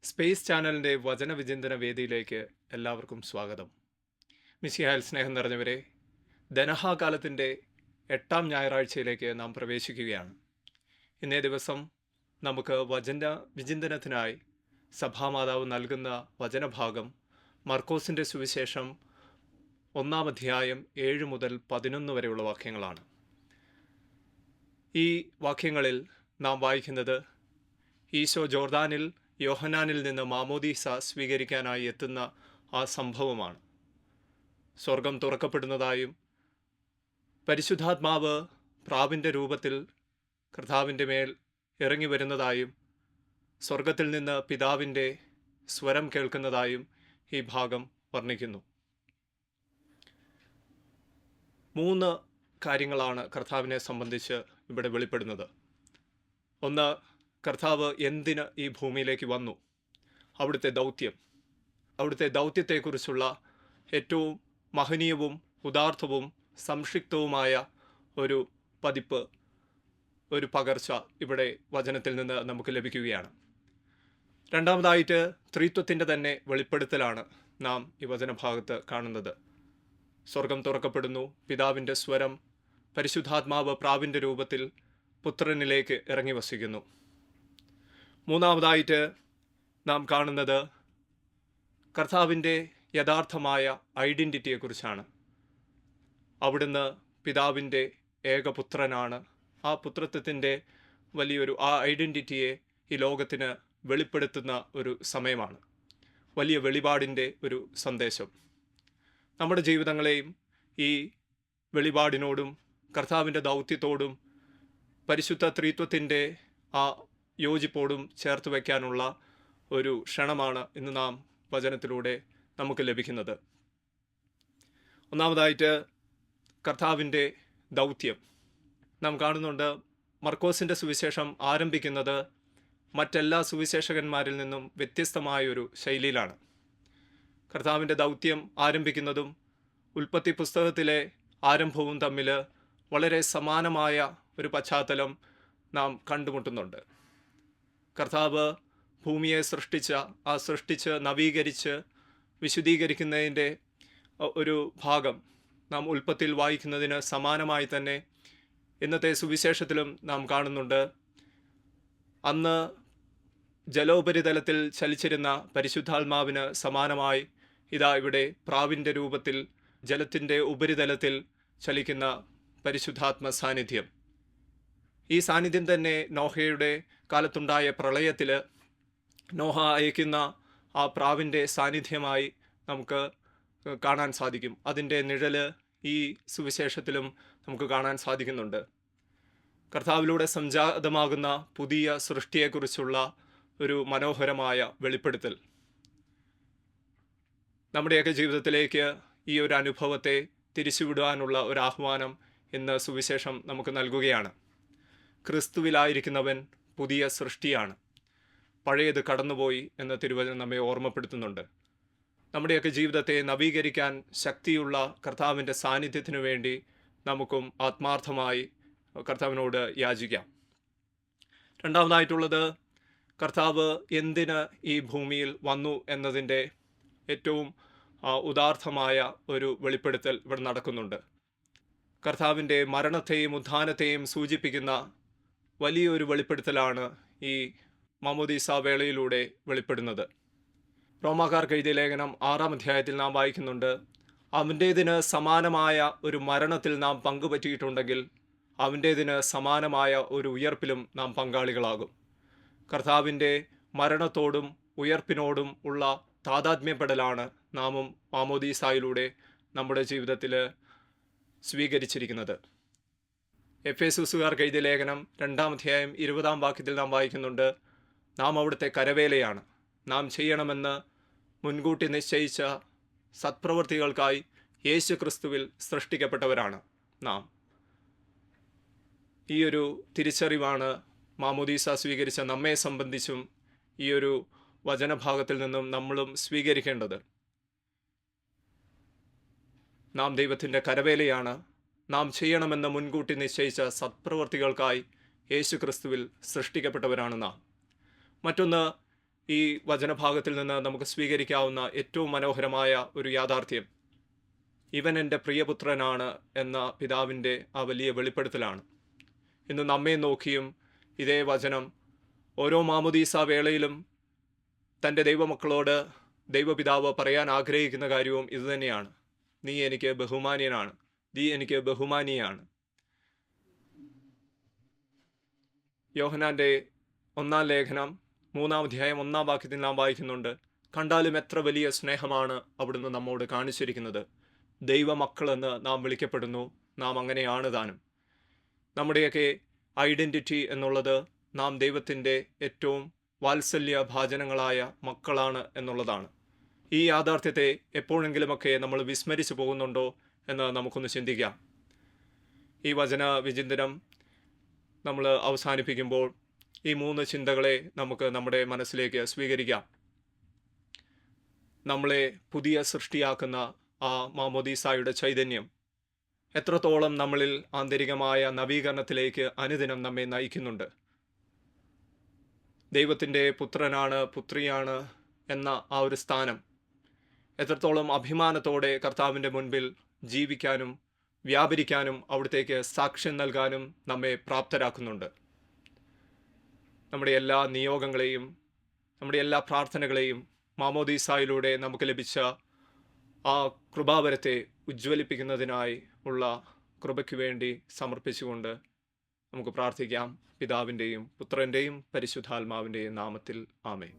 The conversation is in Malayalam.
സ്പേസ് ചാനലിൻ്റെ വചനവിചിന്തന വേദിയിലേക്ക് എല്ലാവർക്കും സ്വാഗതം. മിശിഹായിൽ സ്നേഹം നിറഞ്ഞവരെ, ധനഹാകാലത്തിൻ്റെ 8ാം ഞായറാഴ്ചയിലേക്ക് നാം പ്രവേശിക്കുകയാണ്. ഇന്നേ ദിവസം നമുക്ക് വിചിന്തനത്തിനായി സഭാമാതാവ് നൽകുന്ന വചനഭാഗം മർക്കോസിൻ്റെ സുവിശേഷം 1-ാം അധ്യായം 7 മുതൽ 11 വരെയുള്ള വാക്യങ്ങളാണ്. ഈ വാക്യങ്ങളിൽ നാം വായിക്കുന്നത് ഈശോ ജോർദാനിൽ യോഹന്നാനിൽ നിന്ന് മാമോദീസ സ്വീകരിക്കാനായി എത്തുന്ന ആ സംഭവമാണ്. സ്വർഗം തുറക്കപ്പെടുന്നതായും പരിശുദ്ധാത്മാവ് പ്രാവിൻ്റെ രൂപത്തിൽ കർത്താവിൻ്റെ മേൽ ഇറങ്ങി വരുന്നതായും സ്വർഗത്തിൽ നിന്ന് പിതാവിൻ്റെ സ്വരം കേൾക്കുന്നതായും ഈ ഭാഗം വർണ്ണിക്കുന്നു. 3 കാര്യങ്ങളാണ് കർത്താവിനെ സംബന്ധിച്ച് ഇവിടെ വെളിപ്പെടുന്നത്. ഒന്ന്, കർത്താവ് എന്തിന് ഈ ഭൂമിയിലേക്ക് വന്നു, അവിടുത്തെ ദൗത്യത്തെക്കുറിച്ചുള്ള ഏറ്റവും മഹനീയവും ഉദാർത്ഥവും സംക്ഷിപ്തവുമായ ഒരു പതിപ്പ്, ഒരു പകർച്ച ഇവിടെ വചനത്തിൽ നിന്ന് നമുക്ക് ലഭിക്കുകയാണ്. രണ്ടാമതായിട്ട് ത്രിത്വത്തിൻ്റെ തന്നെ വെളിപ്പെടുത്തലാണ് നാം ഈ വചനഭാഗത്ത് കാണുന്നത്. സ്വർഗം തുറക്കപ്പെടുന്നു, പിതാവിൻ്റെ സ്വരം, പരിശുദ്ധാത്മാവ് പ്രാവിൻ്റെ രൂപത്തിൽ പുത്രനിലേക്ക് ഇറങ്ങി വസിക്കുന്നു. മൂന്നാമതായിട്ട് നാം കാണുന്നത് കർത്താവിൻ്റെ യഥാർത്ഥമായ ഐഡൻറ്റിറ്റിയെക്കുറിച്ചാണ്. അവിടുന്ന് പിതാവിൻ്റെ ഏകപുത്രനാണ്. ആ പുത്രത്വത്തിൻ്റെ വലിയൊരു ഐഡൻറ്റിറ്റിയെ ഈ ലോകത്തിന് വെളിപ്പെടുത്തുന്ന ഒരു സമയമാണ്. വലിയ വെളിപാടിൻ്റെ ഒരു സന്ദേശം. നമ്മുടെ ജീവിതങ്ങളെയും ഈ വെളിപാടിനോടും കർത്താവിൻ്റെ ദൗത്യത്തോടും പരിശുദ്ധ ത്രിത്വത്തിൻ്റെ ആ യോജിപ്പോടും ചേർത്ത് വയ്ക്കാനുള്ള ഒരു ക്ഷണമാണ് ഇന്ന് നാം വചനത്തിലൂടെ നമുക്ക് ലഭിക്കുന്നത്. ഒന്നാമതായിട്ട് കർത്താവിൻ്റെ ദൗത്യം നാം കാണുന്നുണ്ട്. മർക്കോസിൻ്റെ സുവിശേഷം ആരംഭിക്കുന്നത് മറ്റെല്ലാ സുവിശേഷകന്മാരിൽ നിന്നും വ്യത്യസ്തമായൊരു ശൈലിയിലാണ്. കർത്താവിൻ്റെ ദൗത്യം ആരംഭിക്കുന്നതും ഉൽപ്പത്തി പുസ്തകത്തിലെ ആരംഭവും തമ്മിൽ വളരെ സമാനമായ ഒരു പശ്ചാത്തലം നാം കണ്ടുമുട്ടുന്നുണ്ട്. കർത്താവ് ഭൂമിയെ സൃഷ്ടിച്ച് നവീകരിച്ച് വിശുദ്ധീകരിക്കുന്നതിൻ്റെ ഒരു ഭാഗം നാം ഉൽപ്പത്തിയിൽ വായിക്കുന്നതിന് സമാനമായി തന്നെ ഇന്നത്തെ സുവിശേഷത്തിലും നാം കാണുന്നുണ്ട്. അന്ന് ജലോപരിതലത്തിൽ ചലിച്ചിരുന്ന പരിശുദ്ധാത്മാവിന് സമാനമായി ഇതാ ഇവിടെ പ്രാവിൻ്റെ രൂപത്തിൽ ജലത്തിൻ്റെ ഉപരിതലത്തിൽ ചലിക്കുന്ന പരിശുദ്ധാത്മ സാന്നിധ്യം. ഈ സാന്നിധ്യം തന്നെ നോഹയുടെ കാലത്തുണ്ടായ പ്രളയത്തിൽ നോഹ അയക്കുന്ന ആ പ്രാവിൻ്റെ സാന്നിധ്യമായി നമുക്ക് കാണാൻ സാധിക്കും. അതിൻ്റെ നിഴല് ഈ സുവിശേഷത്തിലും നമുക്ക് കാണാൻ സാധിക്കുന്നുണ്ട്. കർത്താവിലൂടെ സംജാതമാകുന്ന പുതിയ സൃഷ്ടിയെക്കുറിച്ചുള്ള ഒരു മനോഹരമായ വെളിപ്പെടുത്തൽ നമ്മുടെയൊക്കെ ജീവിതത്തിലേക്ക് ഈ ഒരു അനുഭവത്തെ തിരിച്ചുവിടുവാനുള്ള ഒരു ആഹ്വാനം ഇന്ന് സുവിശേഷം നമുക്ക് നൽകുകയാണ്. ക്രിസ്തുവിലായിരിക്കുന്നവൻ പുതിയ സൃഷ്ടിയാണ്, പഴയത് കടന്നുപോയി എന്ന തിരുവചനം നമ്മെ ഓർമ്മപ്പെടുത്തുന്നുണ്ട്. നമ്മുടെയൊക്കെ ജീവിതത്തെ നവീകരിക്കാൻ ശക്തിയുള്ള കർത്താവിൻ്റെ സാന്നിധ്യത്തിനു വേണ്ടി നമുക്കും ആത്മാർത്ഥമായി കർത്താവിനോട് യാചിക്കാം. രണ്ടാമതായിട്ടുള്ളത്, കർത്താവ് എന്തിന് ഈ ഭൂമിയിൽ വന്നു എന്നതിൻ്റെ ഏറ്റവും ഉദാർത്ഥമായ ഒരു വെളിപ്പെടുത്തൽ ഇവിടെ നടക്കുന്നുണ്ട്. കർത്താവിൻ്റെ മരണത്തെയും ഉത്ഥാനത്തെയും സൂചിപ്പിക്കുന്ന വലിയൊരു വെളിപ്പെടുത്തലാണ് ഈ മാമോദീസ വേളയിലൂടെ വെളിപ്പെടുന്നത്. റോമാക്കാർക്ക് എഴുതിയ ലേഖനം 6-ാം അധ്യായത്തിൽ നാം വായിക്കുന്നുണ്ട്, അവൻ്റേതിന് സമാനമായ ഒരു മരണത്തിൽ നാം പങ്കുപറ്റിയിട്ടുണ്ടെങ്കിൽ അവൻ്റേതിന് സമാനമായ ഒരു ഉയർപ്പിലും നാം പങ്കാളികളാകും. കർത്താവിൻ്റെ മരണത്തോടും ഉയർപ്പിനോടും ഉള്ള താതാത്മ്യപ്പെടലാണ് നാമും മാമോദീസായിലൂടെ നമ്മുടെ ജീവിതത്തിൽ സ്വീകരിച്ചിരിക്കുന്നത്. എഫേസുസുകാർക്ക് എഴുതിയ ലേഖനം 2-ാം അധ്യായം 20-ാം വാക്യത്തിൽ നാം വായിക്കുന്നുണ്ട്, നാം അവിടുത്തെ കരവേലയാണ്, നാം ചെയ്യണമെന്ന് മുൻകൂട്ടി നിശ്ചയിച്ച സത്പ്രവൃത്തികൾക്കായി യേശു ക്രിസ്തുവിൽ സൃഷ്ടിക്കപ്പെട്ടവരാണ് നാം. ഈ ഒരു തിരിച്ചറിവാണ് മാമോദീസ സ്വീകരിച്ച നമ്മെ സംബന്ധിച്ചും ഈ ഒരു വചനഭാഗത്തിൽ നിന്നും നമ്മളും സ്വീകരിക്കേണ്ടത്. നാം ദൈവത്തിൻ്റെ കരവേലയാണ്, നാം ചെയ്യണമെന്ന് മുൻകൂട്ടി നിശ്ചയിച്ച സത്പ്രവർത്തികൾക്കായി യേശു ക്രിസ്തുവിൽ സൃഷ്ടിക്കപ്പെട്ടവരാണ് നാം. മറ്റൊന്ന്, ഈ വചനഭാഗത്തിൽ നിന്ന് നമുക്ക് സ്വീകരിക്കാവുന്ന ഏറ്റവും മനോഹരമായ ഒരു യാഥാർത്ഥ്യം, ഇവൻ എൻ്റെ പ്രിയപുത്രനാണ് എന്ന പിതാവിൻ്റെ ആ വലിയ വെളിപ്പെടുത്തലാണ്. ഇന്ന് നമ്മെ നോക്കിയും ഇതേ വചനം ഓരോ മാമോദീസ വേളയിലും തൻ്റെ ദൈവമക്കളോട് ദൈവപിതാവ് പറയാൻ ആഗ്രഹിക്കുന്ന കാര്യവും ഇതുതന്നെയാണ്. നീ എനിക്ക് ബഹുമാന്യനാണ്, നീ എനിക്ക് ബഹുമാനിയാണ്. യോഹന്നാൻ്റെ 1-ാം ലേഖനം 3-ാം അധ്യായം 1-ാം വാക്യത്തിൽ നാം വായിക്കുന്നുണ്ട്, കണ്ടാലും എത്ര വലിയ സ്നേഹമാണ് അവിടുന്ന് നമ്മോട് കാണിച്ചിരിക്കുന്നത്. ദൈവമക്കളെന്ന് നാം വിളിക്കപ്പെടുന്നു, നാം അങ്ങനെയാണ് താനും. നമ്മുടെയൊക്കെ ഐഡൻറ്റിറ്റി എന്നുള്ളത് നാം ദൈവത്തിൻ്റെ ഏറ്റവും വാത്സല്യ ഭാജനങ്ങളായ മക്കളാണ് എന്നുള്ളതാണ്. ഈ യാഥാർത്ഥ്യത്തെ എപ്പോഴെങ്കിലുമൊക്കെ നമ്മൾ വിസ്മരിച്ചു പോകുന്നുണ്ടോ എന്ന് നമുക്കൊന്ന് ചിന്തിക്കാം. ഈ വചന വിചിന്തനം നമ്മൾ അവസാനിപ്പിക്കുമ്പോൾ ഈ 3 ചിന്തകളെ നമുക്ക് നമ്മുടെ മനസ്സിലേക്ക് സ്വീകരിക്കാം. നമ്മളെ പുതിയ സൃഷ്ടിയാക്കുന്ന ആ മാമോദീസായുടെ ചൈതന്യം എത്രത്തോളം നമ്മളിൽ ആന്തരികമായ നവീകരണത്തിലേക്ക് അനുദിനം നമ്മെ നയിക്കുന്നുണ്ട്. ദൈവത്തിൻ്റെ പുത്രനാണ്, പുത്രിയാണ് എന്ന ആ ഒരു സ്ഥാനം എത്രത്തോളം അഭിമാനത്തോടെ കർത്താവിൻ്റെ മുൻപിൽ ജീവിക്കാനും വ്യാപരിക്കാനും അവിടത്തേക്ക് സാക്ഷ്യം നൽകാനും നമ്മെ പ്രാപ്തരാക്കുന്നുണ്ട്. നമ്മുടെ എല്ലാ നിയോഗങ്ങളെയും നമ്മുടെ എല്ലാ പ്രാർത്ഥനകളെയും മാമോദീസായിലൂടെ നമുക്ക് ലഭിച്ച ആ കൃപാവരത്തെ ഉജ്ജ്വലിപ്പിക്കുന്നതിനായി ഉള്ള കൃപയ്ക്ക് വേണ്ടി സമർപ്പിച്ചുകൊണ്ട് നമുക്ക് പ്രാർത്ഥിക്കാം. പിതാവിൻ്റെയും പുത്രൻ്റെയും പരിശുദ്ധാത്മാവിൻ്റെയും നാമത്തിൽ ആമേൻ.